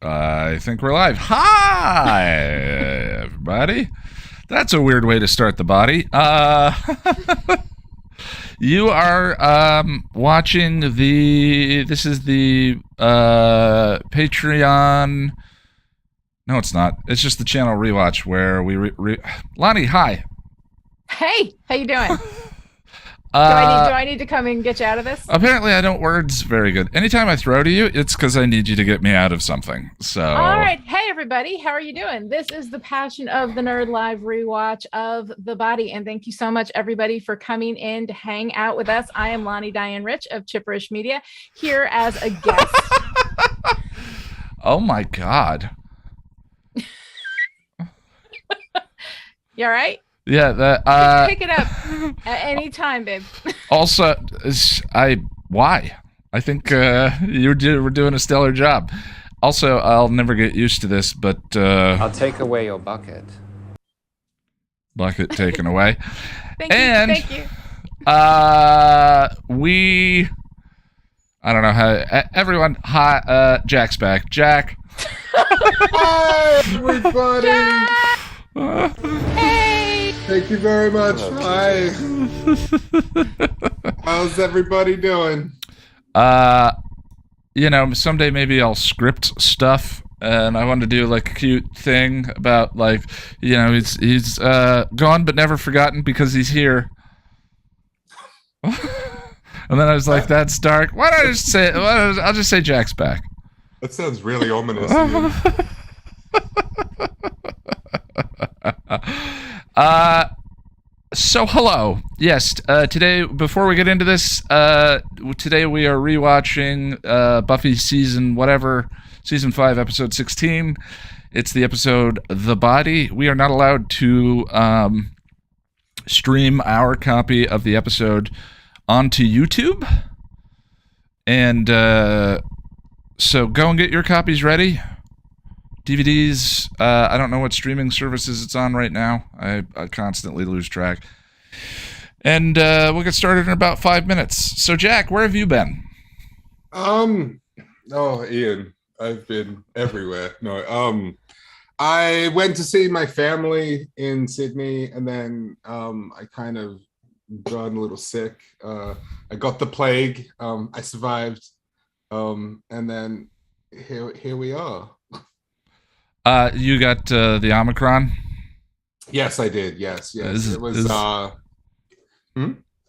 I think we're live. Hi, everybody. That's a weird way to start the body. You are watching this is the Patreon. No, it's not. It's just the channel Rewatch where we Lonnie, hi. Hey, how you doing? Do I need to come and get you out of this? Apparently, I don't words very good. Anytime I throw to you, it's because I need you to get me out of something. So, all right. Hey, everybody. How are you doing? This is the Passion of the Nerd live rewatch of The Body. And thank you so much, everybody, for coming in to hang out with us. I am Lonnie Diane Rich of Chipperish Media, here as a guest. Oh, my God. You all right? Yeah, that pick it up at any time, babe. Also, why? I think we're doing a stellar job. Also, I'll never get used to this, but I'll take away your bucket. Bucket taken away. Thank you. I don't know how everyone. Hi, Jack's back. Jack. Hi, everybody. Jack! Hey. Thank you very much. Hi. How's everybody doing? Someday maybe I'll script stuff, and I wanted to do like a cute thing about he's gone but never forgotten because he's here. And then I was like, that's dark. Why don't I just say? I'll just say Jack's back. That sounds really ominous. So hello. Yes, today, before we get into this, today we are rewatching Buffy season 5, episode 16. It's the episode The Body. We are not allowed to stream our copy of the episode onto YouTube. And so go and get your copies ready. DVDs, I don't know what streaming services it's on right now. I constantly lose track. And we'll get started in about 5 minutes. So, Jack, where have you been? Oh, Ian, I've been everywhere. No, I went to see my family in Sydney, and then I kind of got a little sick. I got the plague. I survived. And then here we are. You got the Omicron? Yes, I did. Yes. This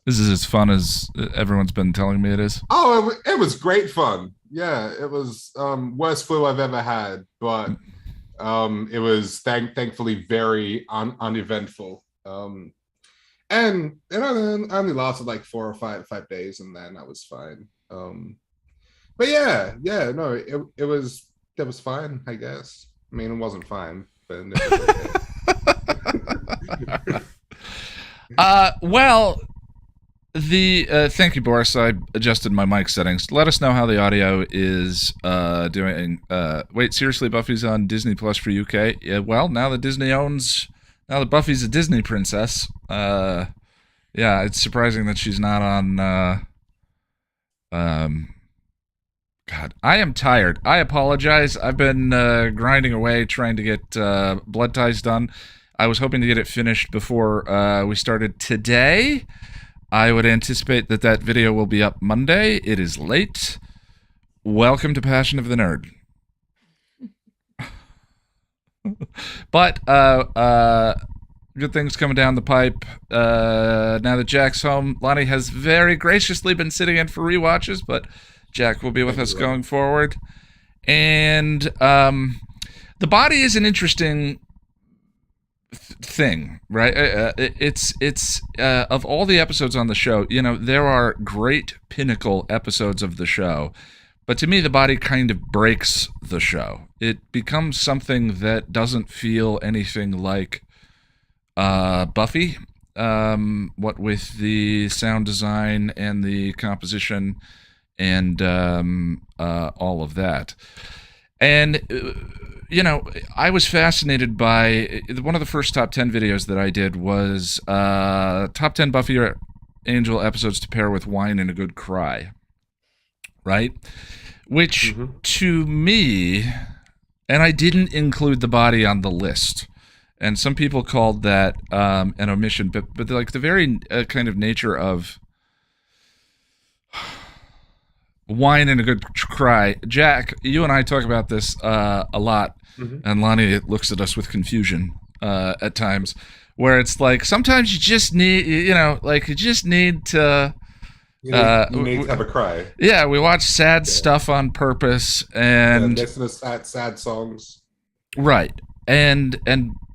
This is as fun as everyone's been telling me it is. Oh, it was great fun. Yeah, it was worst flu I've ever had, but it was thankfully very uneventful. And it only lasted like 4 or 5 days, and then I was fine. But no, it was fine, I guess. I mean, it wasn't fine, but it was okay. Thank you, Boris. I adjusted my mic settings. Let us know how the audio is doing. Wait, seriously, Buffy's on Disney Plus for UK? Yeah, well, now that Buffy's a Disney princess, yeah, it's surprising that she's not on, God, I am tired. I apologize. I've been grinding away trying to get blood ties done. I was hoping to get it finished before we started today. I would anticipate that video will be up Monday. It is late. Welcome to Passion of the Nerd. But good things coming down the pipe. Now that Jack's home, Lonnie has very graciously been sitting in for rewatches, but Jack will be with us going forward. And The Body is an interesting thing, right? It's of all the episodes on the show, there are great pinnacle episodes of the show, but to me, The Body kind of breaks the show. It becomes something that doesn't feel anything like Buffy, what with the sound design and the composition and all of that. And I was fascinated by one of the first top 10 videos that I did was top 10 Buffy or Angel episodes to pair with wine and a good cry, right? Which to me And I didn't include the body on the list. And some people called that an omission, but like the very kind of nature of whine and a good cry. Jack, you and I talk about this a lot, and Lonnie looks at us with confusion at times, where it's like sometimes you just need, you just need to. You need to have a cry. Yeah, we watch sad stuff on purpose and listen to sad songs. Right. And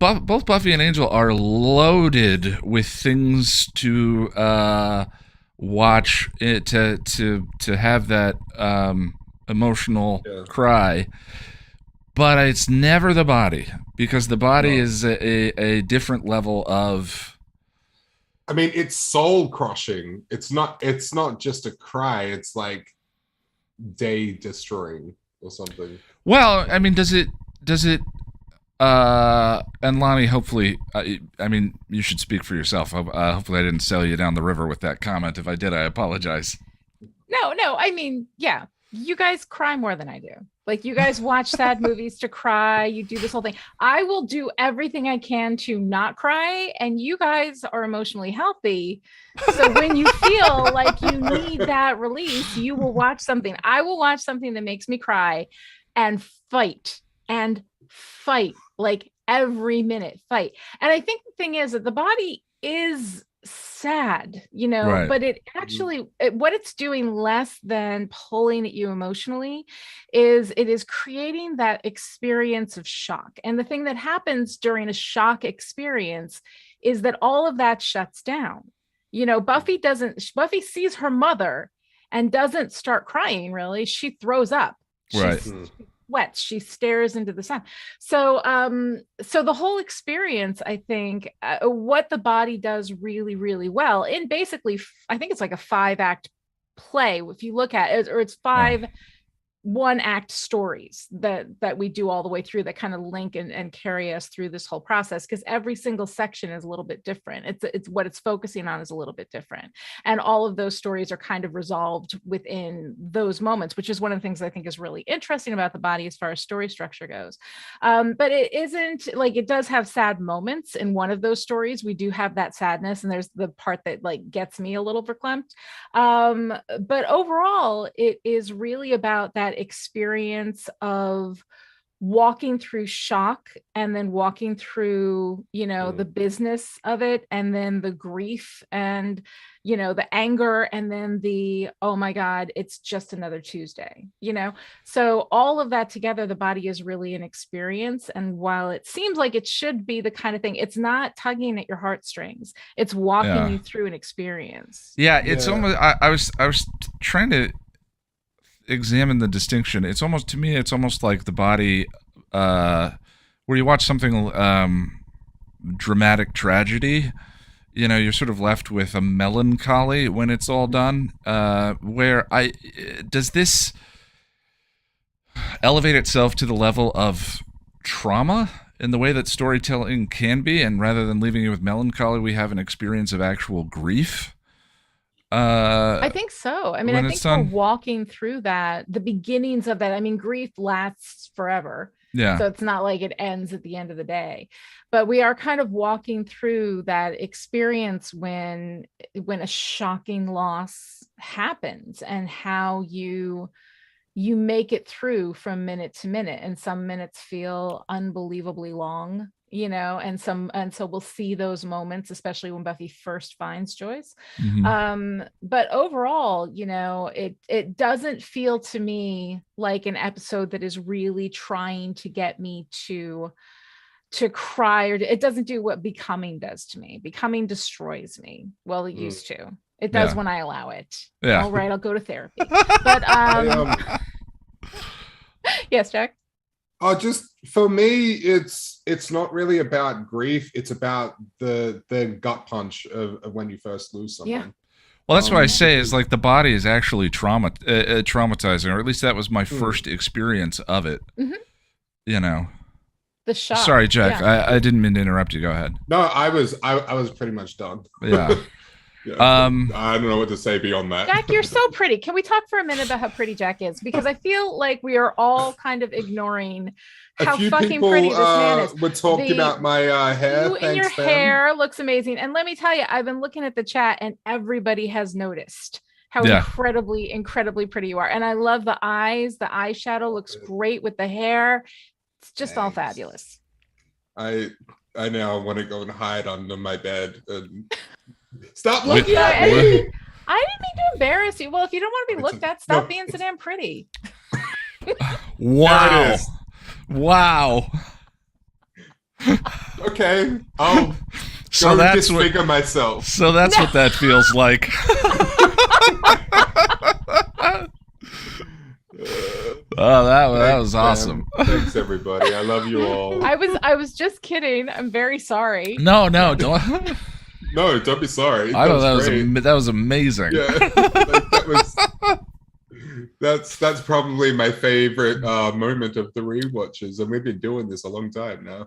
both Buffy and Angel are loaded with things to watch to have that emotional cry, but it's never the body, because the body is a different level of. I mean, it's soul crushing. It's not just a cry. It's like day destroying or something. Well, I mean, does it? And Lonnie, hopefully, I mean, you should speak for yourself. Hopefully I didn't sell you down the river with that comment. If I did, I apologize. No. I mean, yeah, you guys cry more than I do. Like, you guys watch sad movies to cry. You do this whole thing. I will do everything I can to not cry. And you guys are emotionally healthy. So when you feel like you need that release, you will watch something. I will watch something that makes me cry and fight. Like every minute fight. And I think the thing is that the body is sad, right. But it actually, what it's doing less than pulling at you emotionally is it is creating that experience of shock. And the thing that happens during a shock experience is that all of that shuts down. Buffy sees her mother and doesn't start crying, really. She throws up. Right. Sweats. She stares into the sun. So the whole experience, I think, what the body does really, really well in basically, I think it's like a 5-act play. If you look at it, or it's 5 1-act stories that we do all the way through, that kind of link and carry us through this whole process, because every single section is a little bit different. It's what it's focusing on is a little bit different, and all of those stories are kind of resolved within those moments, which is one of the things I think is really interesting about the body as far as story structure goes. But it isn't like, it does have sad moments. In one of those stories, we do have that sadness, and there's the part that like gets me a little verklempt. But overall, it is really about that experience of walking through shock, and then walking through the business of it, and then the grief, and the anger, and then the, oh my god, it's just another Tuesday. So all of that together, the body is really an experience. And while it seems like it should be the kind of thing, it's not tugging at your heartstrings, it's walking you through an experience. It's almost, I was trying to examine the distinction. It's almost, to me, it's almost like the body, where you watch something dramatic tragedy, you're sort of left with a melancholy when it's all done. Does this elevate itself to the level of trauma in the way that storytelling can be, and rather than leaving you with melancholy, we have an experience of actual grief? I think so. I mean, I think we're walking through that, the beginnings of that. I mean, grief lasts forever. Yeah. So it's not like it ends at the end of the day, but we are kind of walking through that experience when a shocking loss happens, and how you make it through from minute to minute. And some minutes feel unbelievably long, and so we'll see those moments, especially when Buffy first finds Joyce. But overall, it doesn't feel to me like an episode that is really trying to get me to cry, or it doesn't do what Becoming does to me. Becoming destroys me. Well, it used to. It does when I allow it. Yeah. All right, I'll go to therapy. But yes, Jack. Just for me, it's not really about grief. It's about the gut punch of when you first lose someone. Yeah. Well, that's what I say is like the body is actually traumatizing, or at least that was my first experience of it. The shock. Sorry, Jack. I didn't mean to interrupt you. Go ahead. No, I was pretty much done. Yeah. I don't know what to say beyond that. Jack, you're so pretty. Can we talk for a minute about how pretty Jack is? Because I feel like we are all kind of ignoring how fucking pretty this man is. Would talk about my hair. You and your hair looks amazing. And let me tell you, I've been looking at the chat and everybody has noticed how incredibly, incredibly pretty you are. And I love the eyes. The eyeshadow looks great with the hair. It's just all fabulous. I now want to go and hide under my bed and stop looking at me. I didn't mean to embarrass you. Well, if you don't want to be looked at, stop being so damn pretty. Wow. Wow. Okay. I'll so that's disfigure myself. So that's what that feels like. Oh, that was awesome. Thanks, everybody. I love you all. I was just kidding. I'm very sorry. No, don't. No, don't be sorry. I know that was amazing. Yeah, that's probably my favorite moment of the rewatches, and we've been doing this a long time now.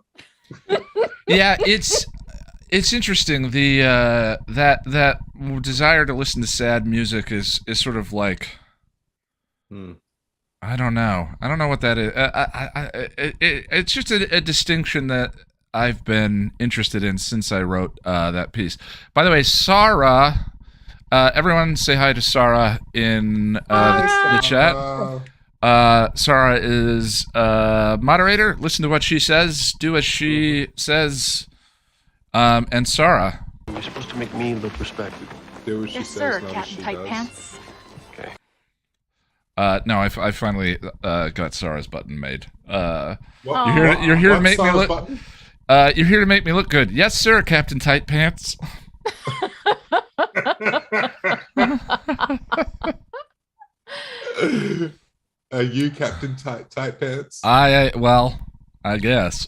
Yeah, it's interesting. The that desire to listen to sad music is sort of like. I don't know what that is. It's just a distinction that I've been interested in since I wrote that piece. By the way, Sarah, everyone say hi to Sarah in the chat. Sarah is moderator. Listen to what she says. Do as she says. And Sarah. You're supposed to make me look respectable. Do what she says, sir, Captain Tight Pants. No, I finally got Sarah's button made. You're here to make me look. You're here to make me look good. Yes, sir, Captain Tight Pants. Are you Captain Tight Pants? I guess.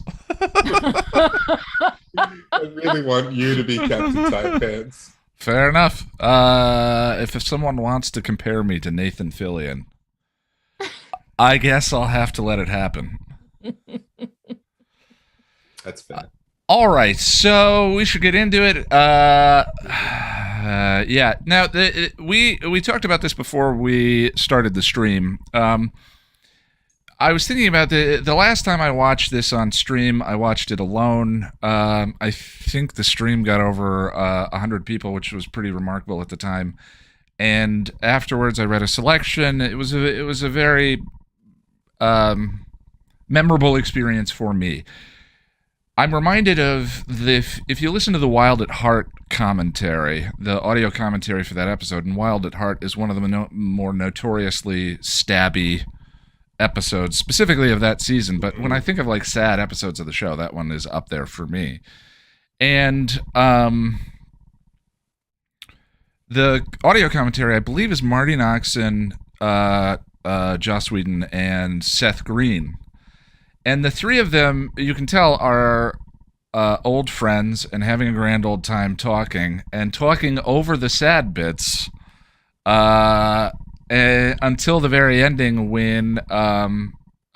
I really want you to be Captain Tight Pants. Fair enough. If someone wants to compare me to Nathan Fillion, I guess I'll have to let it happen. That's fair. All right, so we should get into it. Yeah. Now, we talked about this before we started the stream. I was thinking about the last time I watched this on stream, I watched it alone. I think the stream got over 100 people, which was pretty remarkable at the time. And afterwards, I read a selection. It was a very memorable experience for me. I'm reminded of if you listen to the Wild at Heart commentary, the audio commentary for that episode, and Wild at Heart is one of the more notoriously stabby episodes, specifically of that season. But when I think of like sad episodes of the show, that one is up there for me. And the audio commentary, I believe, is Marty Noxon, Joss Whedon, and Seth Green. And the three of them, you can tell, are old friends and having a grand old time talking over the sad bits until the very ending when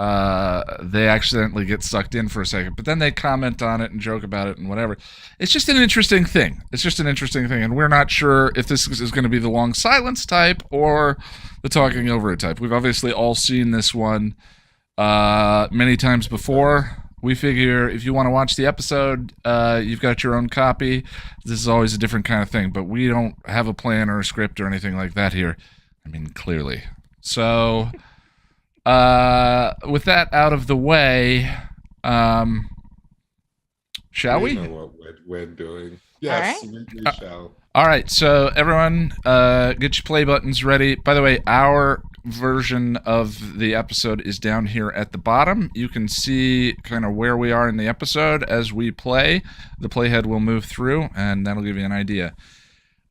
they accidentally get sucked in for a second. But then they comment on it and joke about it and whatever. It's just an interesting thing. And we're not sure if this is going to be the long silence type or the talking over it type. We've obviously all seen this one many times before. We figure if you want to watch the episode, you've got your own copy. This is always a different kind of thing, but we don't have a plan or a script or anything like that here. I mean, clearly. So, with that out of the way, shall we? I know what we're doing. Yes, All right. we shall. All right, so everyone, get your play buttons ready. By the way, our version of the episode is down here at the bottom. You can see kind of where we are in the episode as we play. The playhead will move through, and that'll give you an idea.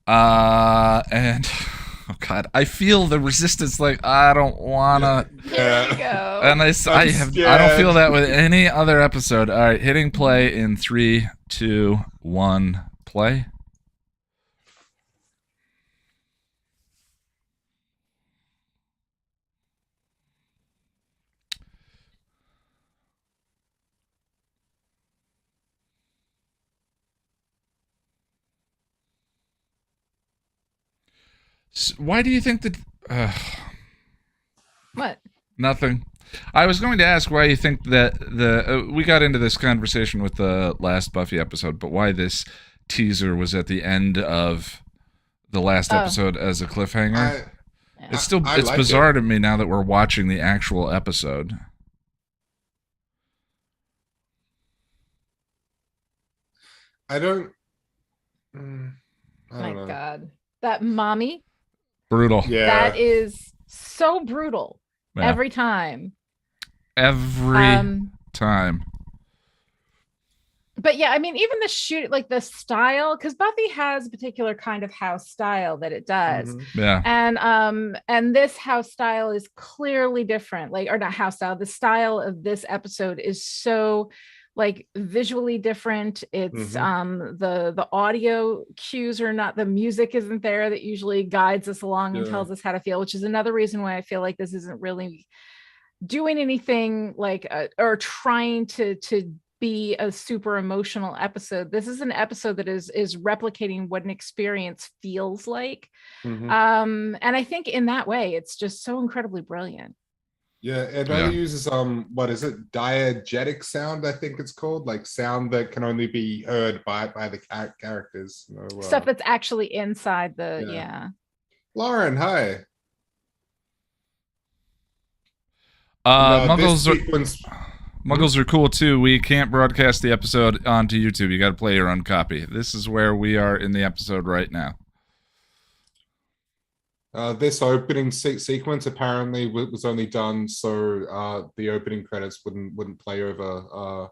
And oh god, I feel the resistance. Like I don't wanna. There you go. And I don't feel that with any other episode. All right, hitting play in 3, 2, 1, play. Why do you think that? What? Nothing. I was going to ask why you think that we got into this conversation with the last Buffy episode, but why this teaser was at the end of the last episode as a cliffhanger. It's like bizarre it. to me now that we're watching the actual episode. I don't. I don't My know. God, that mommy. Brutal. Yeah. That is so brutal every time. Every time. But yeah, I mean, even the shoot, like the style, because Buffy has a particular kind of house style that it does. Yeah. And this house style is clearly different. Like, or not house style, the style of this episode is so like visually different. It's the audio cues are not, the music isn't there that usually guides us along and tells us how to feel, which is another reason why I feel like this isn't really doing anything like or trying to be a super emotional episode. This is an episode that is replicating what an experience feels like. And I think in that way it's just so incredibly brilliant. Yeah, it only uses what is it, diegetic sound, I think it's called, like sound that can only be heard by the characters. Stuff that's actually inside the Lauren, hi. Muggles are cool too. We can't broadcast the episode onto YouTube. You got to play your own copy. This is where we are in the episode right now. This opening sequence apparently was only done so the opening credits wouldn't play over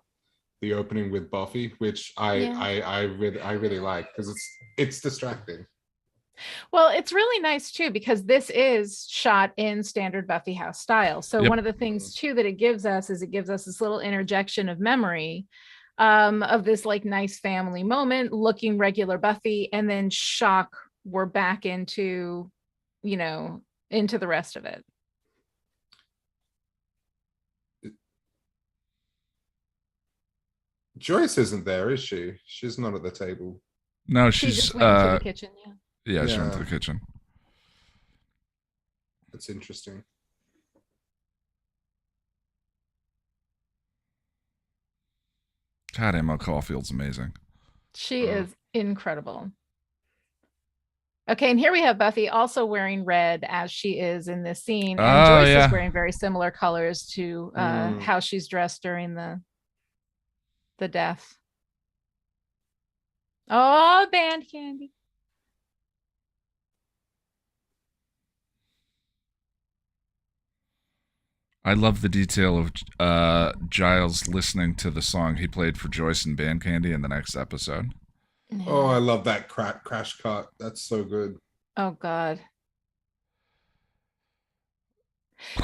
the opening with Buffy, which I really like because it's distracting. Well, it's really nice too, because this is shot in standard Buffy house style. So one of the things too that it gives us is it gives us this little interjection of memory of this like nice family moment, looking regular Buffy, and then shock, we're back into, into the rest of it. Joyce isn't there, is she? She's not at the table. No, She she's just went to the kitchen. Yeah, she went to the kitchen. That's interesting. God, Emma Caulfield's amazing. She is incredible. Okay, and here we have Buffy also wearing red as she is in this scene, and Joyce is wearing very similar colors to how she's dressed during the death. Oh, band candy. I love the detail of Giles listening to the song he played for Joyce and Band Candy in the next episode. Oh, I love that crash cut. That's so good. Oh, God.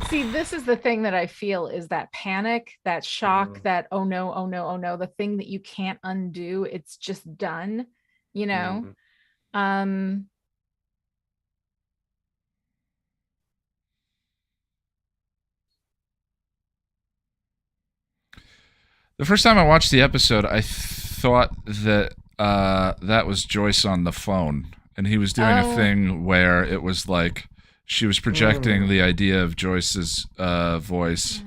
See, this is the thing that I feel is that panic, that shock, that oh no, oh no, oh no, the thing that you can't undo. It's just done, The first time I watched the episode, I thought that that was Joyce on the phone, and he was doing a thing where it was like she was projecting the idea of Joyce's voice.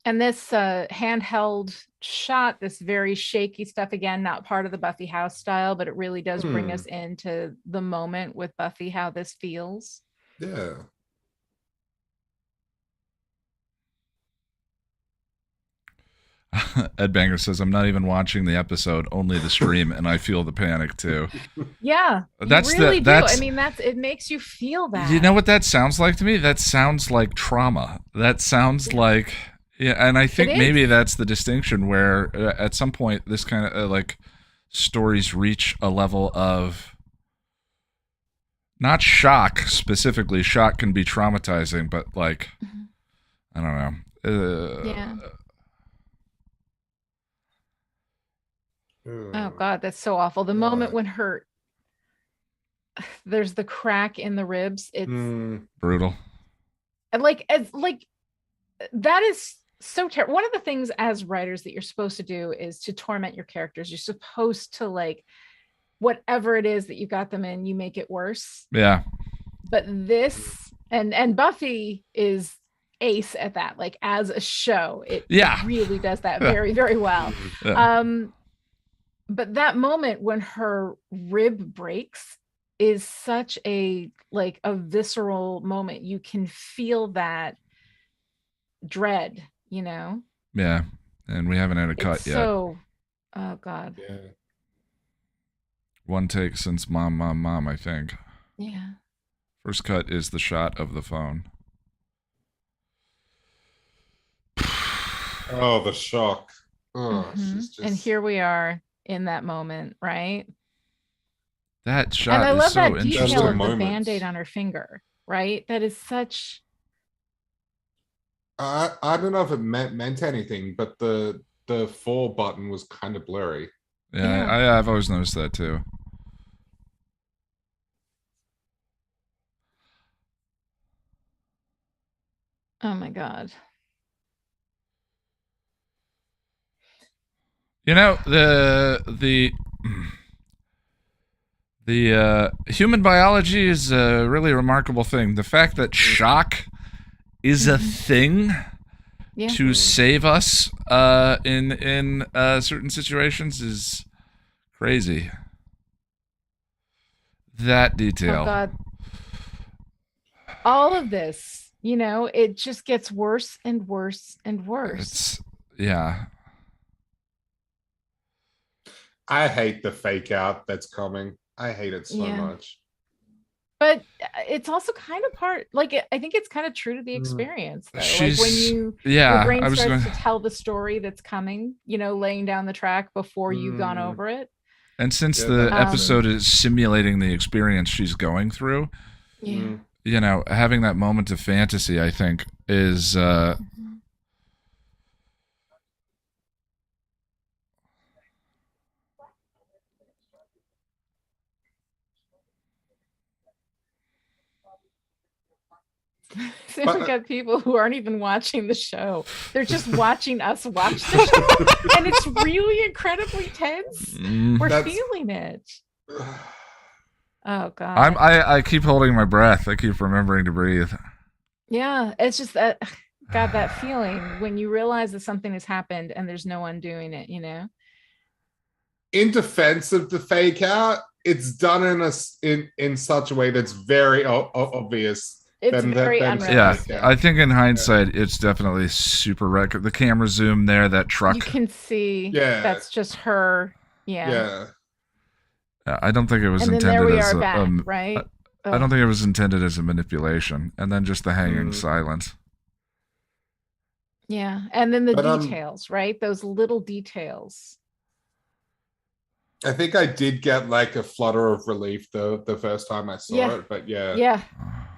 And this handheld shot, this very shaky stuff, again, not part of the Buffy house style, but it really does bring us into the moment with Buffy, how this feels. Yeah. Ed Banger says, I'm not even watching the episode, only the stream, and I feel the panic too. Yeah, that's really that's, I mean, it makes you feel that. You know what that sounds like to me? That sounds like trauma. That sounds like, and I think maybe that's the distinction where at some point this kind of like stories reach a level of not shock specifically. Shock can be traumatizing, but like, I don't know. Oh God, that's so awful. The moment when there's the crack in the ribs. It's brutal. And like that is so terrible. One of the things as writers that you're supposed to do is to torment your characters. You're supposed to like whatever it is that you got them in, you make it worse. Yeah. But this and Buffy is ace at that. Like as a show, it really does that very, very well. Yeah. But that moment when her rib breaks is such a visceral moment. You can feel that dread, Yeah. And we haven't had a cut yet. So, oh God. Yeah. One take since Mom, I think. Yeah. First cut is the shot of the phone. Oh, the shock. Oh, she's just... And here we are in that moment, right? That shot and I love is so that detail of the moments. Band-Aid on her finger, right? That is such... I don't know if it meant anything, but the for button was kind of blurry. Yeah. I've always noticed that too. Oh my God. You know, the human biology is a really remarkable thing. The fact that shock is a thing to save us in certain situations is crazy. That detail. Oh God. All of this, it just gets worse and worse and worse. I hate the fake out that's coming. I hate it so much. But it's also kind of part, I think it's kind of true to the experience, though. Like when your brain starts to tell the story that's coming, laying down the track before you've gone over it. And since the episode is simulating the experience she's going through, having that moment of fantasy, I think, is... So we got people who aren't even watching the show. They're just watching us watch the show. And it's really incredibly tense. We're feeling it. Oh God. I keep holding my breath. I keep remembering to breathe. Yeah, it's just that that feeling when you realize that something has happened and there's no one doing it, In defense of the fake out, it's done in such a way that's very obvious. It's very unrealistic. Yeah, I think in hindsight, it's definitely super record. The camera zoom there, that truck. You can see that's just her. Yeah. I don't think it was and intended then there we as are back, right? I don't think it was intended as a manipulation. And then just the hanging silence. Yeah, and then the details, right? Those little details. I think I did get a flutter of relief the first time I saw it, but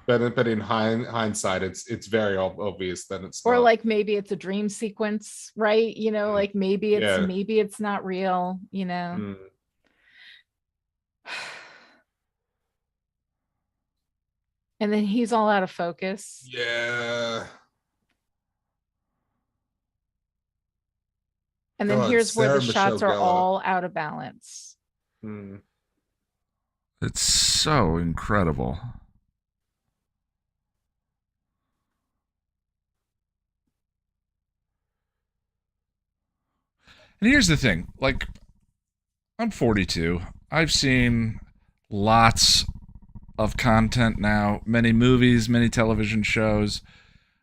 But in hindsight, it's very obvious that it's or not. Maybe it's a dream sequence, right? Maybe it's not real, And then he's all out of focus. Yeah. And then here's where the shots are all out of balance. It's so incredible. And here's the thing, I'm 42. I've seen lots of content now, many movies, many television shows,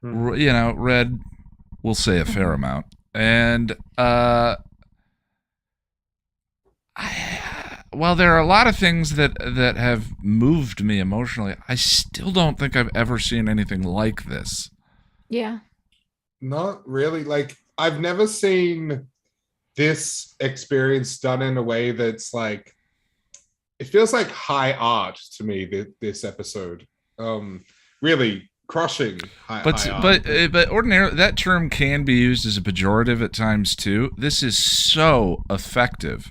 read, we'll say a fair amount. And while there are a lot of things that have moved me emotionally, I still don't think I've ever seen anything like this. Yeah. Not really. I've never seen this experience done in a way that's it feels like high art to me, this episode. Really crushing high art. But ordinarily that term can be used as a pejorative at times too. This is so effective.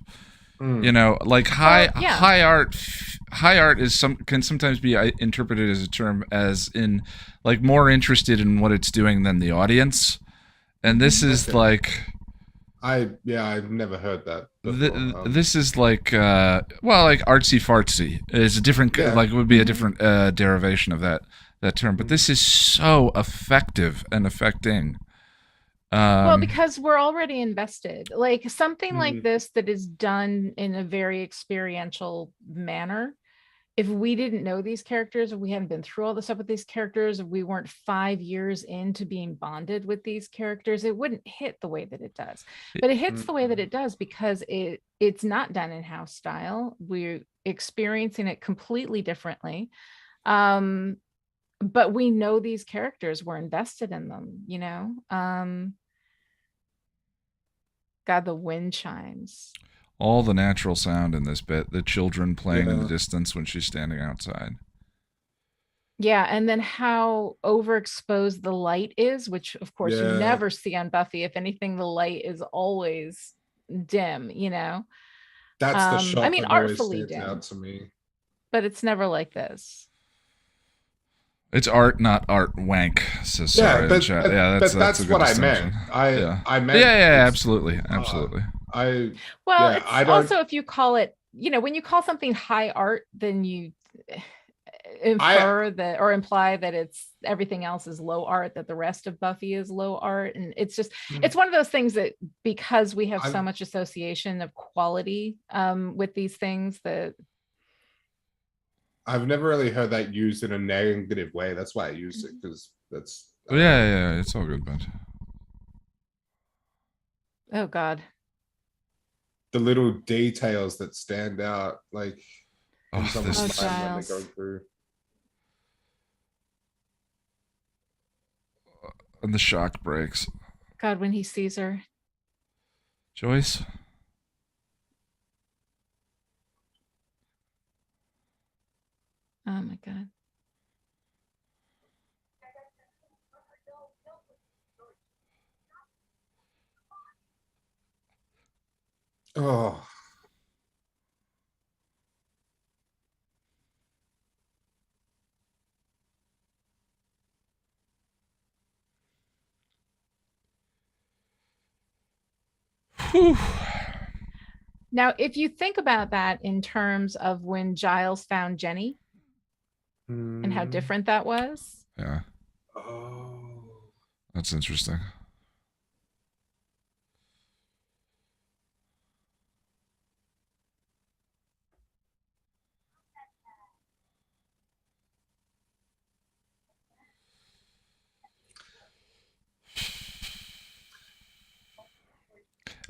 High art can sometimes be interpreted as a term as in more interested in what it's doing than the audience. And this is I've never heard that before. This is like like artsy fartsy. It's a different like it would be a different derivation of that term, but this is so effective and affecting. Well, because we're already invested. Like something like this that is done in a very experiential manner. If we didn't know these characters, if we hadn't been through all the stuff with these characters, if we weren't 5 years into being bonded with these characters, it wouldn't hit the way that it does. But it hits the way that it does because it's not done in house style. We're experiencing it completely differently. But we know these characters, we're invested in them, you know. God, the wind chimes. All the natural sound in this bit, the children playing in the distance when she's standing outside. Yeah, and then how overexposed the light is, which of course you never see on Buffy. If anything, the light is always dim, you know. That's the shot. I mean, that always artfully stands dim, out to me. but it's never like this. It's art, not art wank. So sorry, but that's what I meant. I meant. Absolutely. It's also, if you call it, you know, when you call something high art, then you infer that or imply that it's everything else is low art, that the rest of Buffy is low art. And it's just, it's one of those things that because we have so much association of quality with these things that I've never really heard that used in a negative way. That's why I used it, because that's it's all good, but oh God. The little details that stand out, like in someone's mind when Giles. they're going through. And the shock breaks. God, when he sees her. Joyce? Oh my God. Oh. Whew. Now, if you think about that in terms of when Giles found Jenny and how different that was. Yeah. Oh. That's interesting.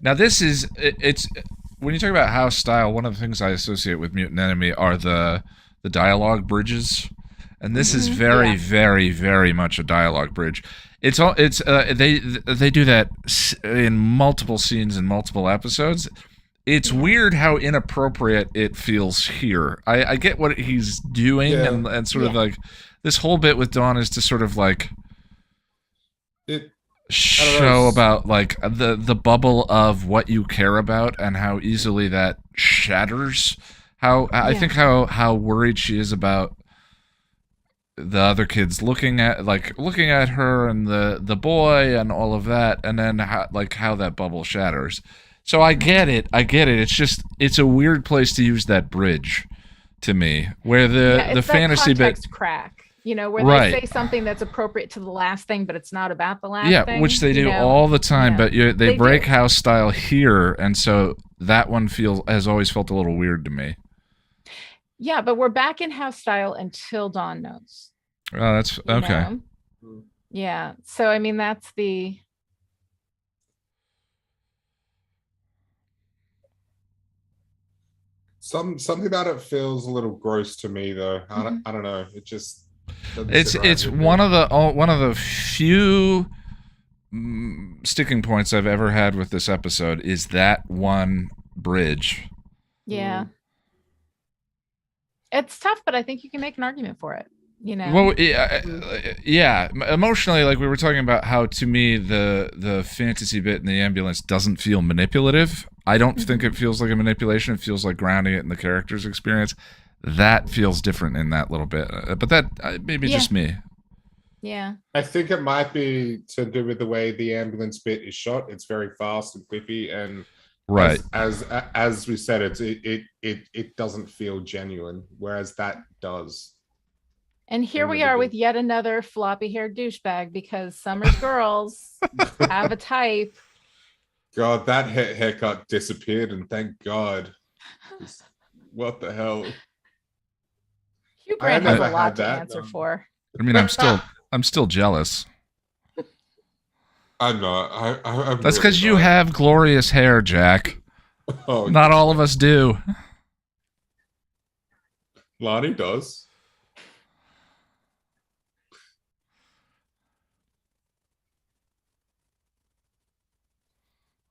Now this is it's when you talk about house style, one of the things I associate with Mutant Enemy are the dialogue bridges, and this is very, very, very much a dialogue bridge. They do that in multiple scenes in multiple episodes. It's weird how inappropriate it feels here. I get what he's doing, and sort of like this whole bit with Dawn is to sort of like show about like the bubble of what you care about and how easily that shatters. I think how worried she is about the other kids looking at her and the boy and all of that, and then how that bubble shatters. So I get it. It's just it's a weird place to use that bridge to me, where the fantasy bit crack. You know, where they say something that's appropriate to the last thing, but it's not about the last thing. Yeah, which they do all the time, but they break house style here, and so that one has always felt a little weird to me. Yeah, but we're back in house style until Dawn knows. Oh, that's okay. Know? Yeah, so I mean that's the. Something about it feels a little gross to me, though. I don't know. It just. It's one of the few sticking points I've ever had with this episode is that one bridge. Yeah. It's tough, but I think you can make an argument for it. You know. Well, yeah. Emotionally, like we were talking about, how to me the fantasy bit in the ambulance doesn't feel manipulative. I don't think it feels like a manipulation. It feels like grounding it in the character's experience. That feels different in that little bit, but that maybe just me. Yeah. I think it might be to do with the way the ambulance bit is shot. It's very fast and quippy, and Right. as we said, it doesn't feel genuine, whereas that does. And here In the we are with beginning. yet another floppy haired douchebag because Summer's girls have a type. God, that haircut disappeared, and thank God. What the hell? Hugh I Grant has never a lot had to that, answer no. for. I mean, I'm still jealous. I'm not. I'm That's really because you not. have glorious hair, Jack. Oh, Not all of us do. Lonnie does.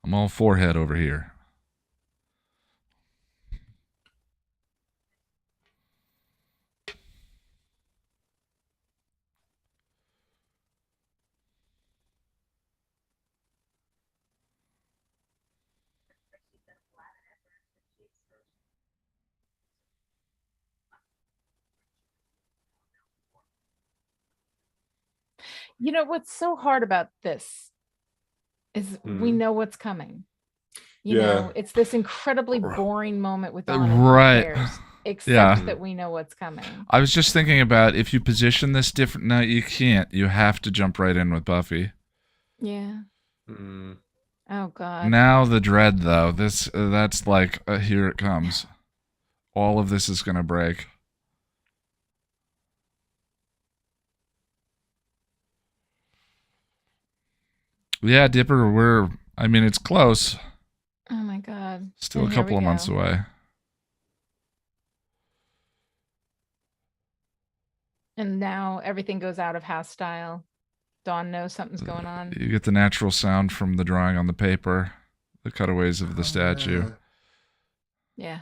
I'm all forehead over here. You know what's so hard about this is we know what's coming. You know, it's this incredibly boring moment with Dawn. Right. Who cares? Except Yeah. that we know what's coming. I was just thinking about if you position this different. No, you can't. You have to jump right in with Buffy. Yeah. Oh God. Now the dread, though. That's like here it comes. All of this is gonna break. Yeah, Dipper. I mean, it's close. Oh my God. Still And a here couple we of go. months away. And now everything goes out of house style. Dawn knows something's going on. You get the natural sound from the drawing on the paper, the cutaways of the statue. Yeah.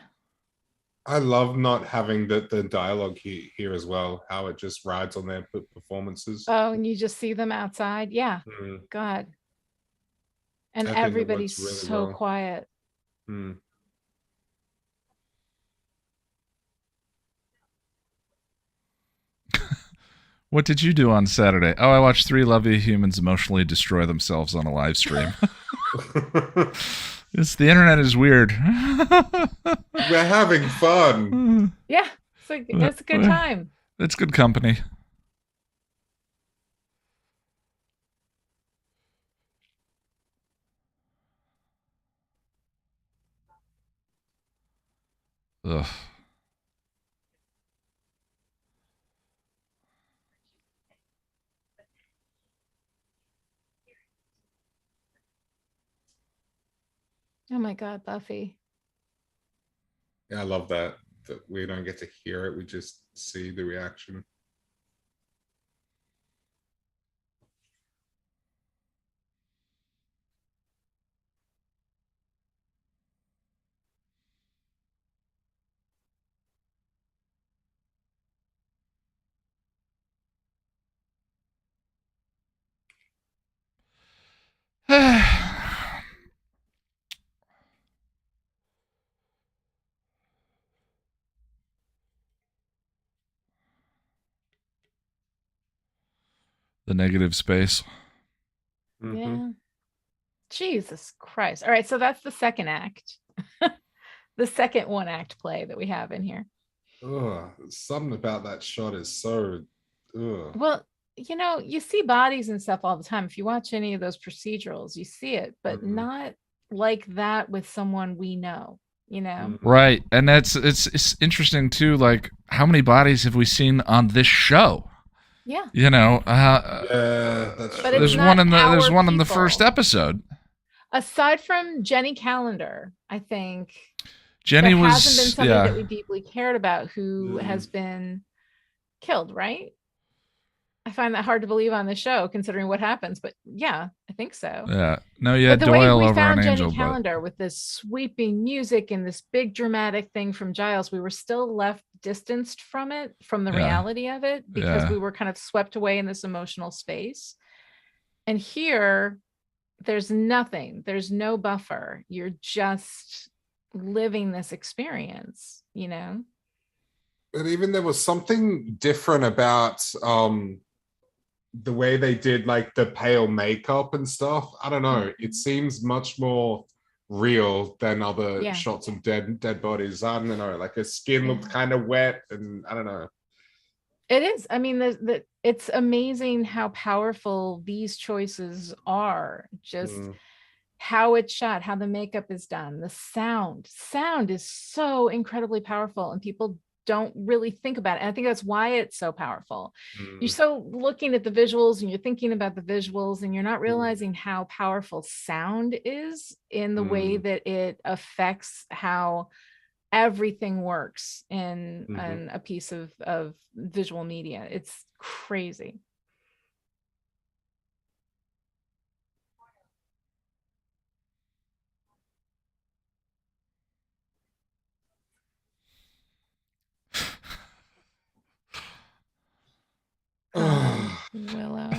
I love not having the dialogue here as well. How it just rides on their performances. Oh, and you just see them outside. Yeah. God. And everybody's really so quiet. What did you do on Saturday? Oh, I watched 3 lovely humans emotionally destroy themselves on a live stream. The internet is weird. We're having fun. Yeah, it's a good time. It's good company. Ugh. Oh my God, Buffy. Yeah, I love that we don't get to hear it. We just see the reaction. The negative space. Yeah. Jesus Christ. All right, so that's the second act. The second one act play that we have in here. Ugh, something about that shot is so well, you know, you see bodies and stuff all the time. If you watch any of those procedurals, you see it, but not like that with someone we know, you know? Right. And it's interesting too, like how many bodies have we seen on this show? Yeah. You know, that's but there's one in the first episode. Aside from Jenny Calendar, I think Jenny there was hasn't been somebody that we deeply cared about who has been killed, right? I find that hard to believe on the show, considering what happens. But yeah, I think so. Yeah. No, you had but the Doyle way we over found on Jenny Angel, Calendar with this sweeping music and this big dramatic thing from Giles, we were still left distanced from it, from the reality of it, because we were kind of swept away in this emotional space. And here, there's nothing. There's no buffer. You're just living this experience, you know? But even there was something different about the way they did like the pale makeup and stuff, I don't know. It seems much more real than other shots of dead bodies. I don't know. Like her skin looked kind of wet, and I don't know. It is. I mean, it's amazing how powerful these choices are. Just how it's shot, how the makeup is done, the sound is so incredibly powerful, and people don't really think about it. And I think that's why it's so powerful. You're so looking at the visuals and you're thinking about the visuals, and you're not realizing how powerful sound is in the way that it affects how everything works in a piece of visual media. It's crazy. Willow.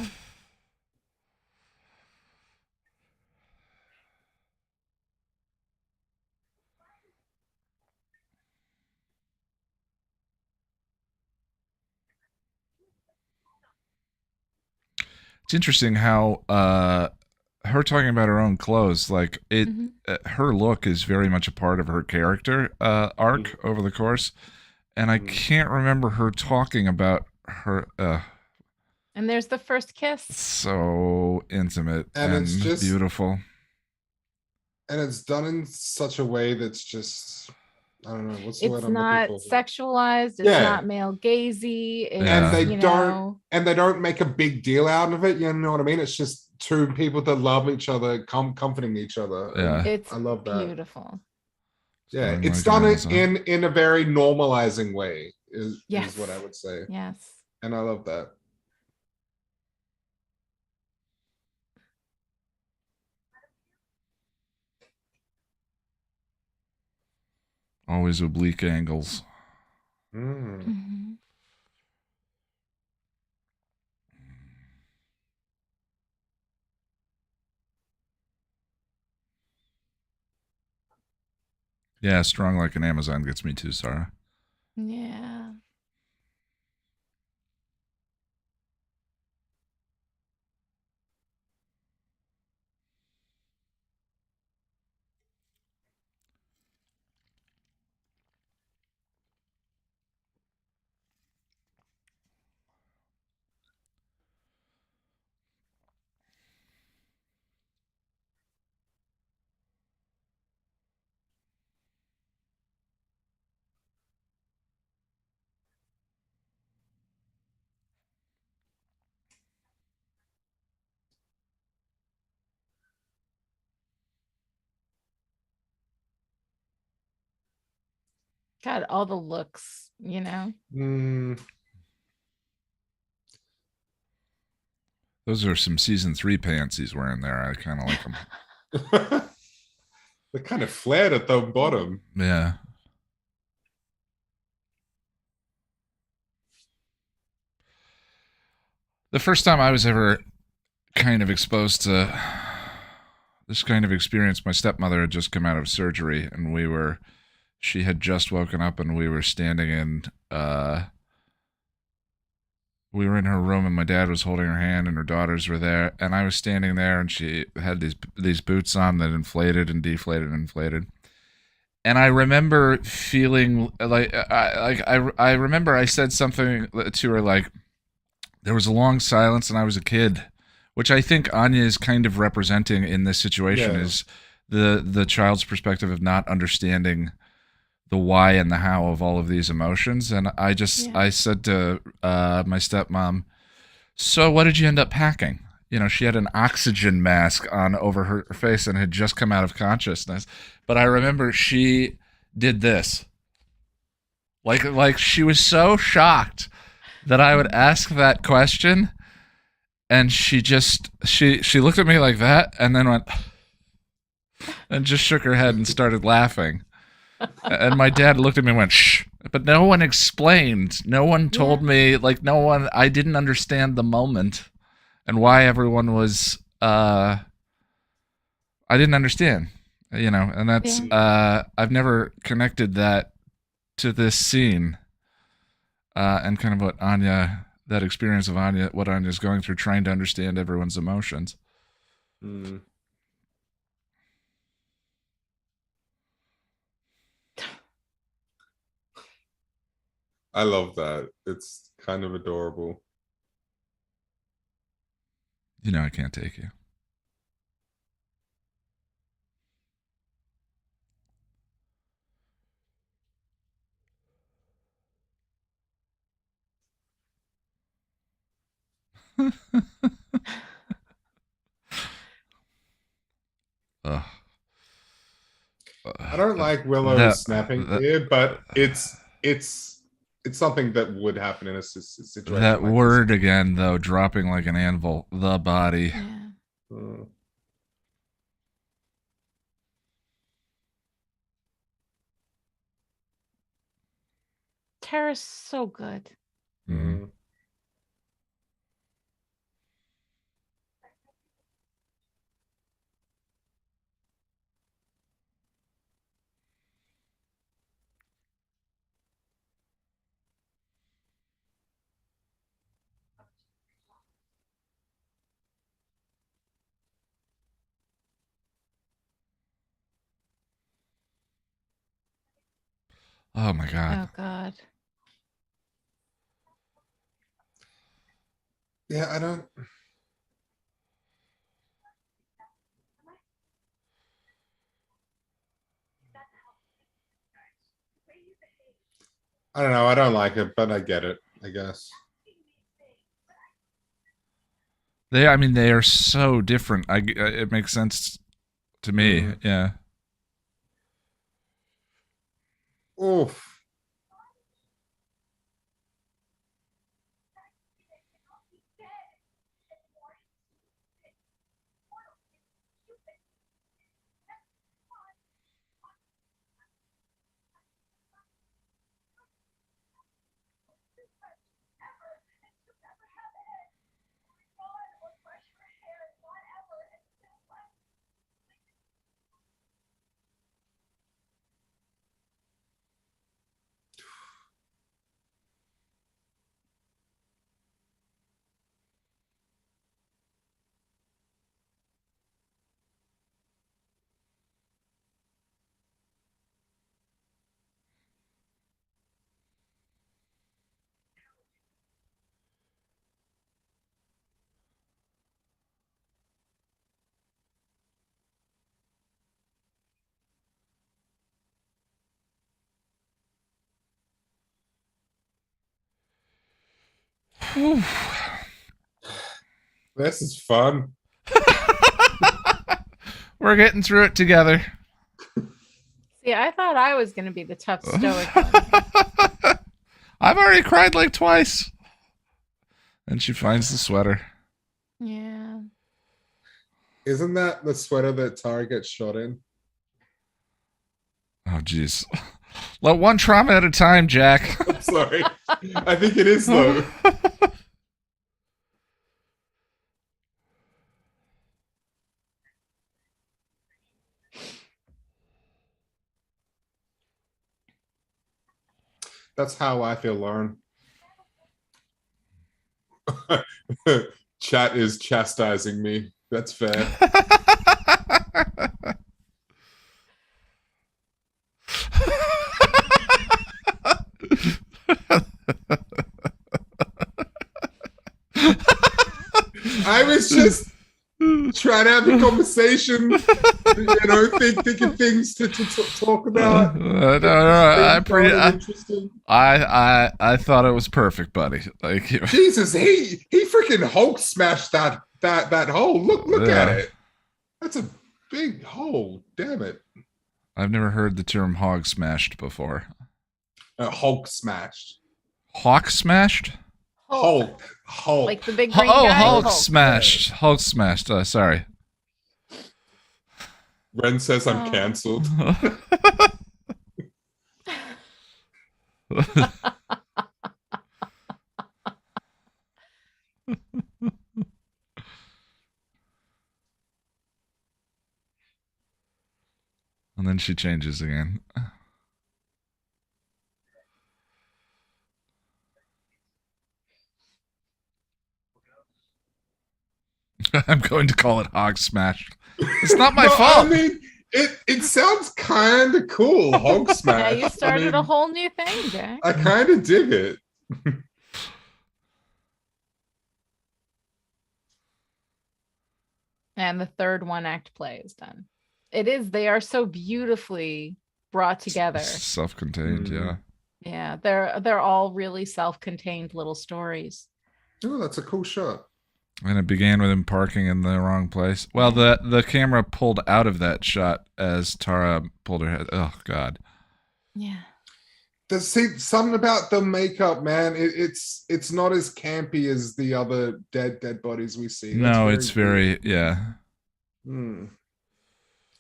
It's interesting how her talking about her own clothes, like it, her look is very much a part of her character arc over the course, and I can't remember her talking about her. And there's the first kiss. So intimate and it's just beautiful. And it's done in such a way that's just, I don't know, what's the word I'm not looking for? sexualized. It's not male gazy. And they don't make a big deal out of it. You know what I mean? It's just two people that love each other, comforting each other. Yeah, I love that. Beautiful. Yeah, it's done in a very normalizing way. Is what I would say. Yes, and I love that. Always oblique angles. Yeah, strong like an Amazon gets me too, Sarah. Yeah. God, all the looks, you know. Those are some season 3 pants he's wearing there. I kind of like them. They're kind of flared at the bottom. Yeah. The first time I was ever kind of exposed to this kind of experience, my stepmother had just come out of surgery, and she had just woken up, and we were standing in we were in her room, and my dad was holding her hand, and her daughters were there, and I was standing there, and she had these boots on that inflated and deflated and inflated. And I remember feeling like I remember I said something to her like, there was a long silence, and I was a kid, which I think Anya is kind of representing in this situation, is the child's perspective of not understanding the why and the how of all of these emotions. And I said to my stepmom, so what did you end up packing? You know, she had an oxygen mask on over her face and had just come out of consciousness. But I remember she did this. Like she was so shocked that I would ask that question, and she looked at me like that and then went and just shook her head and started laughing. And my dad looked at me and went, shh. But no one explained. No one told me, I didn't understand the moment and why everyone was, I didn't understand, you know, and that's, I've never connected that to this scene and kind of what Anya that experience of Anya, what Anya's going through, trying to understand everyone's emotions. Mm. I love that. It's kind of adorable. You know I can't take you. Ugh. I don't like Willow snapping here, but it's something that would happen in a situation That like word this. again, though, dropping like an anvil. The body. Yeah. Mm. Tara's so good. Mm. Oh my god. Oh God. Yeah, I don't know. I don't like it, but I get it, I guess. They are so different. It makes sense to me. Mm. Yeah. Oof. This is fun. We're getting through it together. See, I thought I was going to be the tough stoic one. I've already cried like twice. And she finds the sweater. Yeah. Isn't that the sweater that Tara gets shot in? Oh, jeez. Let one trauma at a time, Jack. I'm sorry. I think it is, though. That's how I feel, Lauren. Chat is chastising me. That's fair. I was just trying to have a conversation, thinking things to talk about. I thought it was perfect, buddy. Like, Jesus, he freaking Hulk smashed that hole. Look at it. That's a big hole. Damn it. I've never heard the term hog smashed before. Hulk smashed. Hawk smashed? Hulk. Like the big green guy. Hulk smashed. Hulk smashed. Sorry. Ren says I'm canceled. And then she changes again. I'm going to call it Hog Smash. It's not my No, fault. I mean, it sounds kind of cool, Hog Smash. Yeah, you started a whole new thing, Jack. I kind of dig it. And the third one-act play is done. They are so beautifully brought together. Self-contained, yeah. Yeah, they're all really self-contained little stories. Oh, that's a cool shot. And it began with him parking in the wrong place. Well, the camera pulled out of that shot as Tara pulled her head. Oh, God. Yeah. There's something about the makeup, man. It's not as campy as the other dead bodies we see. No, it's very, yeah.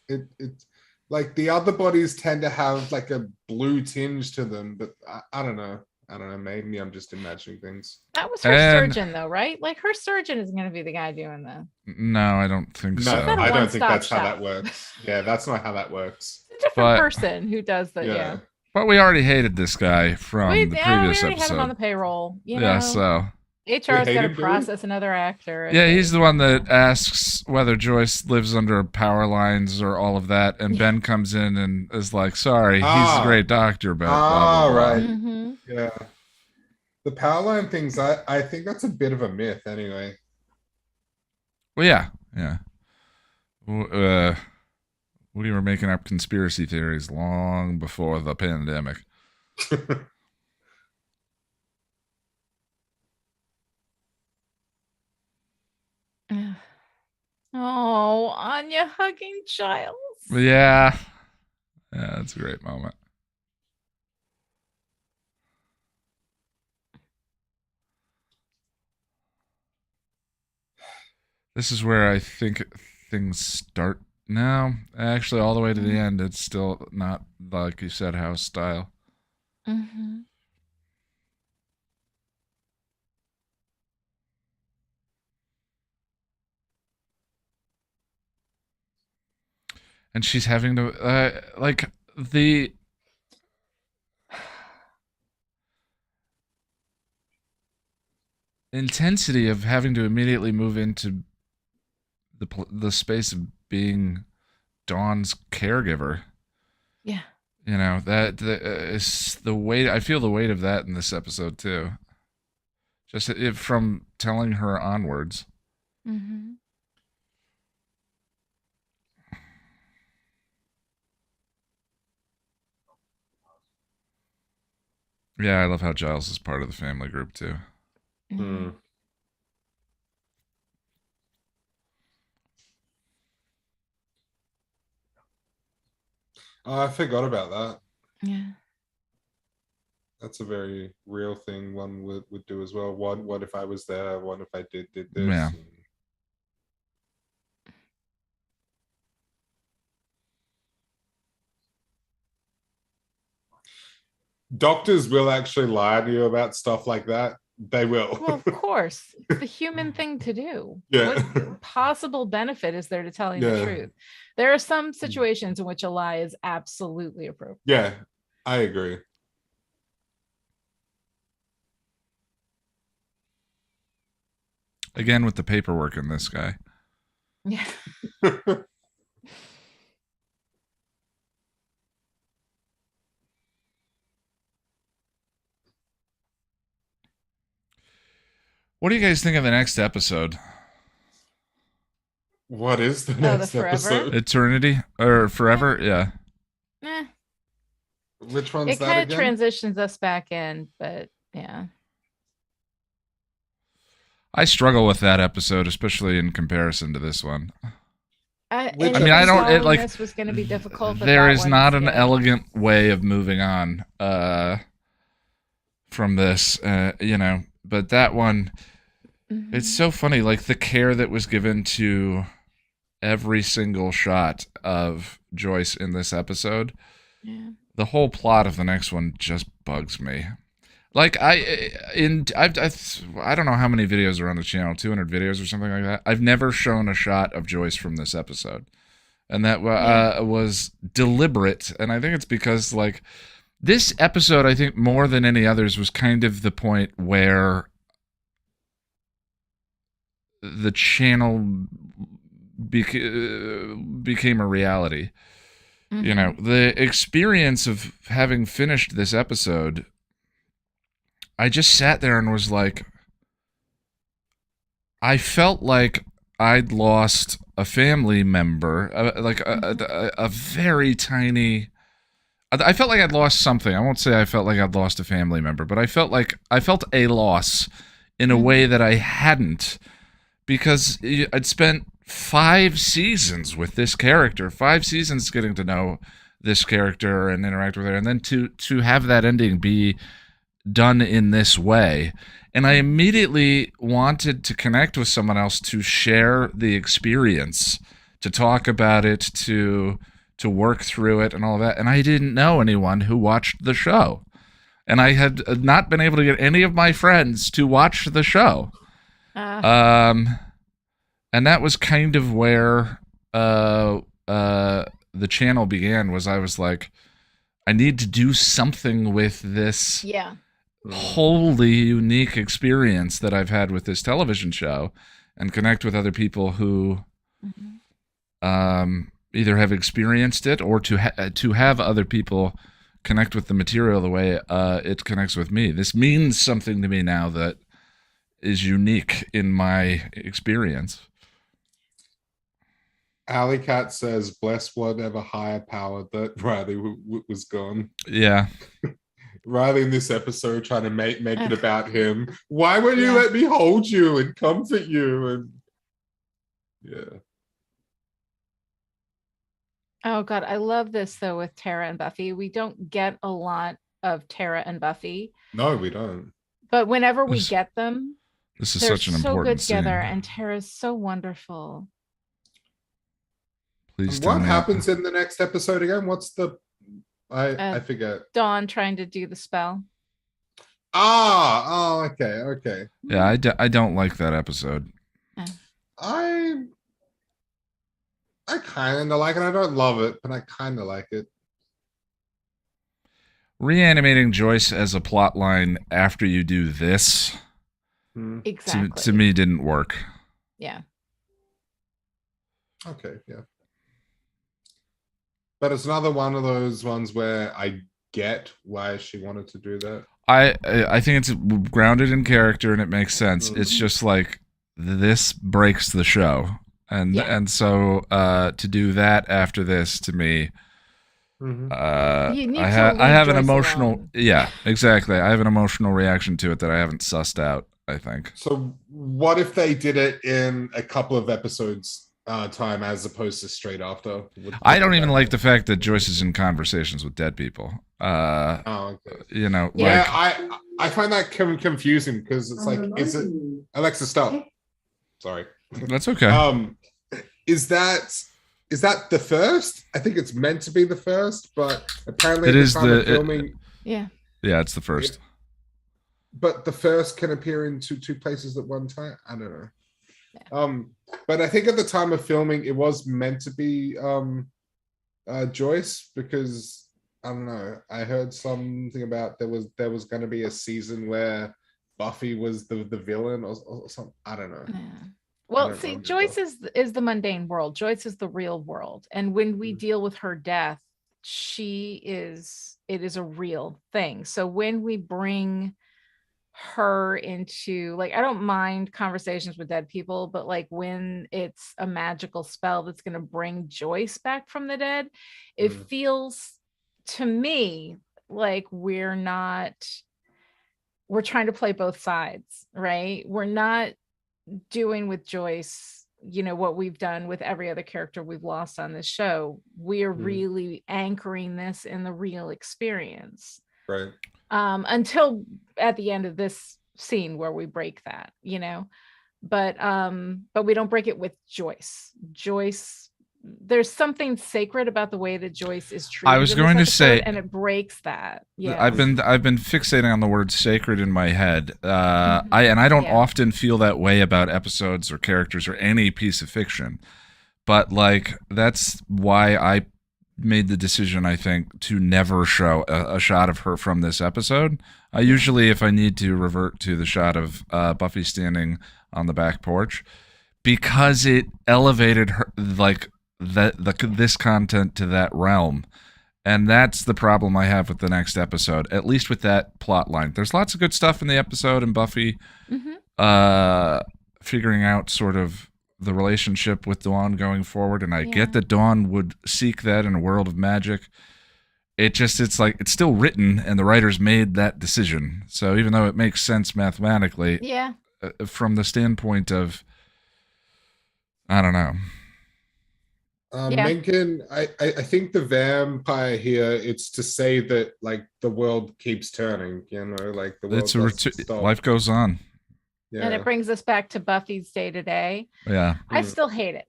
It like the other bodies tend to have like a blue tinge to them, but I don't know. Maybe I'm just imagining things. That was her surgeon, though, right? Like her surgeon is going to be the guy doing the. No, I don't think so. I don't think that's how that works. Yeah, that's not how that works. It's a different person who does the. Yeah. But we already hated this guy from the previous we already episode. had him on the payroll. So HR's got to process another actor. Yeah, he's the one that asks whether Joyce lives under power lines or all of that, and Ben comes in and is like, "Sorry, he's a great doctor." But blah, blah, blah. Right. Mm-hmm. Yeah, the power line things. I think that's a bit of a myth, anyway. Well, yeah. We were making up conspiracy theories long before the pandemic. Oh, Anya hugging Giles. Yeah, that's a great moment. This is where I think things start. No, actually, all the way to the end, it's still not, like you said, house style. Mm-hmm. And she's having to, like, the intensity of having to immediately move into the space of being Dawn's caregiver. Yeah. You know, that is the weight. I feel the weight of that in this episode too. Just from telling her onwards. Mm-hmm. Yeah, I love how Giles is part of the family group too. Mm-hmm. Oh, I forgot about that. Yeah. That's a very real thing one would do as well. What if I was there? What if I did this? Yeah. Doctors will actually lie to you about stuff like that. They will. Well, of course. It's the human thing to do. Yeah. What possible benefit is there to telling the truth? There are some situations in which a lie is absolutely appropriate. Yeah, I agree. Again, with the paperwork in this guy. Yeah. What do you guys think of the next episode? What is the next episode? Eternity or Forever? Yeah. Which one's it that kind of again? transitions us back in, but yeah. I struggle with that episode, especially in comparison to this one. I don't. This was going to be difficult. There is not an elegant way of moving on from this, you know. But that one, it's so funny. Like the care that was given to every single shot of Joyce in this episode. Yeah. The whole plot of the next one just bugs me. Like I don't know how many videos are on the channel, 200 videos or something like that. I've never shown a shot of Joyce from this episode, and that was deliberate. And I think it's because like this episode, I think more than any others, was kind of the point where the channel became a reality. Mm-hmm. You know, the experience of having finished this episode, I just sat there and was like, I felt like I'd lost a family member, like a very tiny. I felt like I'd lost something. I won't say I felt like I'd lost a family member, but I felt a loss in a way that I hadn't, because I'd spent 5 seasons with this character, 5 seasons getting to know this character and interact with her, and then to have that ending be done in this way. And I immediately wanted to connect with someone else to share the experience, to talk about it, to work through it and all of that. And I didn't know anyone who watched the show. And I had not been able to get any of my friends to watch the show. And that was kind of where the channel began, was I was like, I need to do something with this wholly unique experience that I've had with this television show, and connect with other people who either have experienced it, or to have other people connect with the material the way it connects with me. This means something to me now that is unique in my experience. Alley Cat says, bless whatever higher power that Riley was gone. Yeah. Riley in this episode trying to make it about him. Why won't you let me hold you and comfort you? And Oh God, I love this though with Tara and Buffy. We don't get a lot of Tara and Buffy. No, we don't. But whenever we get them, this is they're such an so important good together, scene. and Tara's so wonderful. Please. What happens in the next episode again? What's the? I forget. Dawn trying to do the spell. Okay. Yeah, I don't like that episode. I kind of like it. I don't love it, but I kind of like it. Reanimating Joyce as a plot line after you do this, exactly, to me didn't work. Yeah. Okay, yeah. But it's another one of those ones where I get why she wanted to do that. I think it's grounded in character and it makes sense. It's just like, this breaks the show. And so to do that after this, to me, I have an emotional alone. Yeah, exactly. I have an emotional reaction to it that I haven't sussed out, I think. So what if they did it in a couple of episodes time as opposed to straight after? I don't even like the fact that Joyce is in conversations with dead people. Okay. You know, yeah, like, I find that confusing, because it's like, is it Alexa, stop. Sorry. That's okay. Is that the first? I think it's meant to be the first, but apparently it is the filming. Yeah, it's the first. But the first can appear in two places at one time. I don't know. Yeah. But I think at the time of filming, it was meant to be Joyce, because I don't know. I heard something about there was going to be a season where Buffy was the villain or something. I don't know. Yeah. Well, see, Joyce is the mundane world. Joyce is the real world, and when we deal with her death, it is a real thing. So when we bring her into, like, I don't mind conversations with dead people, but like when it's a magical spell that's going to bring Joyce back from the dead, it feels to me like we're trying to play both sides, right? We're not doing with Joyce, you know, what we've done with every other character we've lost on this show. We're really anchoring this in the real experience. Right. Until at the end of this scene where we break that, you know, but we don't break it with Joyce. There's something sacred about the way that Joyce is treated. I was going to say, and it breaks that. Yeah, I've been fixating on the word sacred in my head. I don't often feel that way about episodes or characters or any piece of fiction, but like that's why I made the decision, I think, to never show a shot of her from this episode. Usually, if I need to, revert to the shot of Buffy standing on the back porch. because it elevated her like this content to that realm. And that's the problem I have with the next episode, at least with that plot line. There's lots of good stuff in the episode, and Buffy figuring out sort of the relationship with Dawn going forward, and I get that Dawn would seek that in a world of magic. It's like it's still written, and the writers made that decision. So even though it makes sense mathematically, from the standpoint of, I don't know. Mencken, I think the vampire here, it's to say that like the world keeps turning, you know, like the world doesn't stop. Life goes on. Yeah. And it brings us back to Buffy's day to day. Yeah. I still hate it.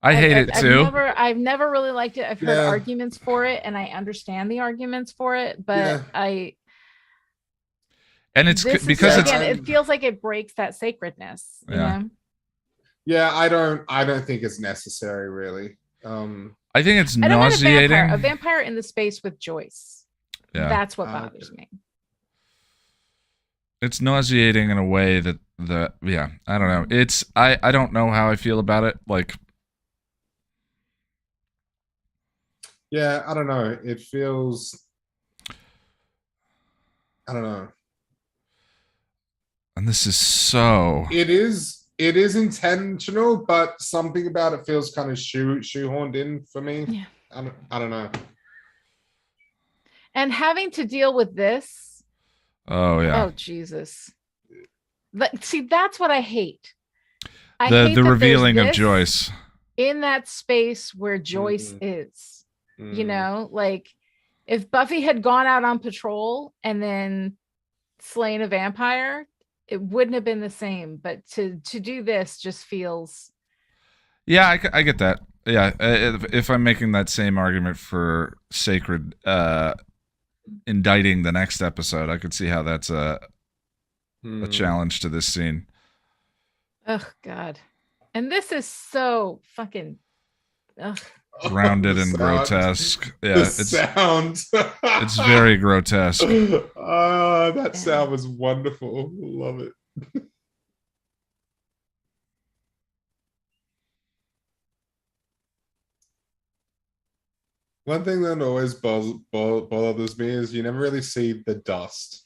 I hate it too. I've never really liked it. I've heard arguments for it, and I understand the arguments for it, but and it's because it feels like it breaks that sacredness. You know? Yeah, I don't think it's necessary, really. I think it's nauseating. A vampire in the space with Joyce. Yeah. That's what bothers me. It's nauseating in a way that I don't know. It's I don't know how I feel about it. Like, yeah, I don't know. It feels, I don't know. And this is so. It is intentional, but something about it feels kind of shoehorned in for me. Yeah. I don't know. And having to deal with this. Oh yeah. Oh Jesus. See, that's what I hate. The revealing of Joyce in that space where Joyce is. You know, like if Buffy had gone out on patrol and then slain a vampire, it wouldn't have been the same. But to do this just feels. Yeah, I get that. Yeah, if I'm making that same argument for Sacred indicting the next episode, I could see how that's a challenge to this scene. Oh God, and this is so fucking. Grounded and grotesque. Yeah, it's sound. It's very grotesque. That sound was wonderful. Love it. One thing that always bothers me is you never really see the dust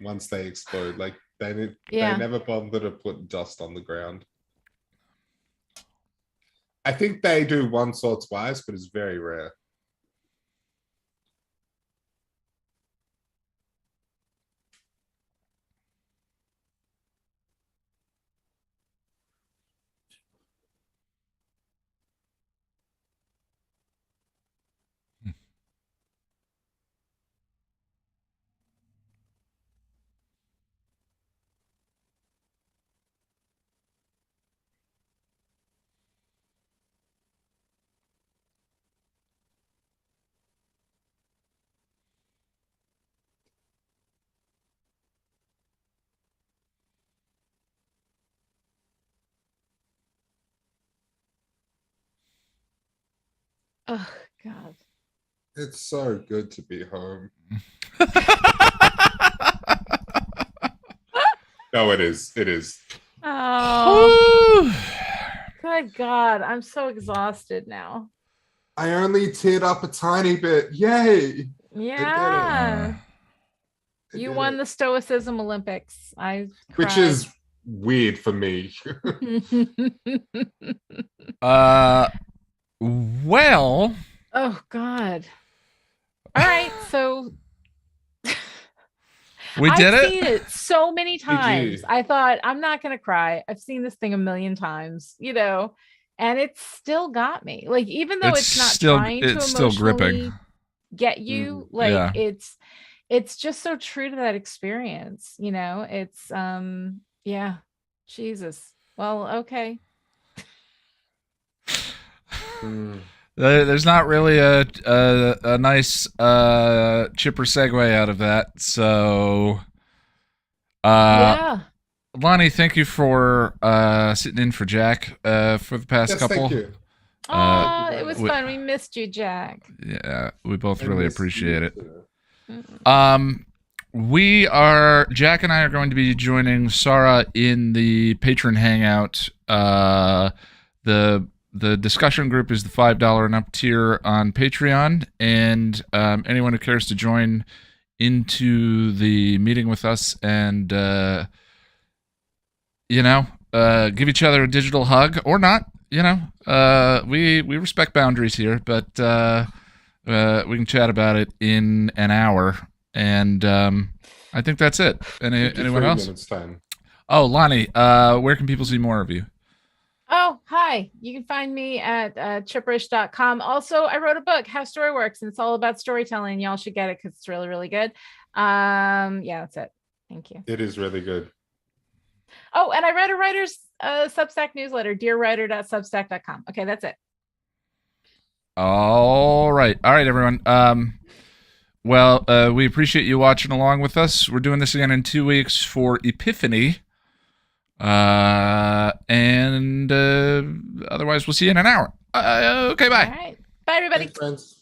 once they explode. Like they never bother to put dust on the ground. I think they do once or twice, but it's very rare. Oh God. It's so good to be home. No, it is. It is. Oh. Good God. I'm so exhausted now. I only teared up a tiny bit. Yay. Yeah. You won the Stoicism Olympics. Which is weird for me. Well. Oh God. All right, so we did I've seen it so many times. I thought I'm not gonna cry. I've seen this thing a million times, you know, and it still got me. Like even though it's not trying to emotionally gripping. Get you, like it's just so true to that experience, you know. It's Jesus. Well, okay. There's not really a nice chipper segue out of that. So, Lonnie, thank you for sitting in for Jack for the past couple. Thank you. It was fun. We missed you, Jack. Yeah, we both really appreciate it. Mm-mm. Jack and I are going to be joining Sarah in the Patron Hangout The discussion group is the $5 and up tier on Patreon, and anyone who cares to join into the meeting with us and give each other a digital hug or not. We respect boundaries here, but we can chat about it in an hour, and I think that's it. Anyone else? Time. Oh, Lonnie, where can people see more of you? Oh, hi. You can find me at chipperish.com. Also, I wrote a book, How Story Works, and it's all about storytelling. Y'all should get it because it's really, really good. Yeah, that's it. Thank you. It is really good. Oh, and I read a writer's Substack newsletter, dearwriter.substack.com. Okay, that's it. All right, everyone. Well, we appreciate you watching along with us. We're doing this again in 2 weeks for Epiphany. And otherwise, we'll see you in an hour. Okay, bye. All right. Bye, everybody. Thanks, friends.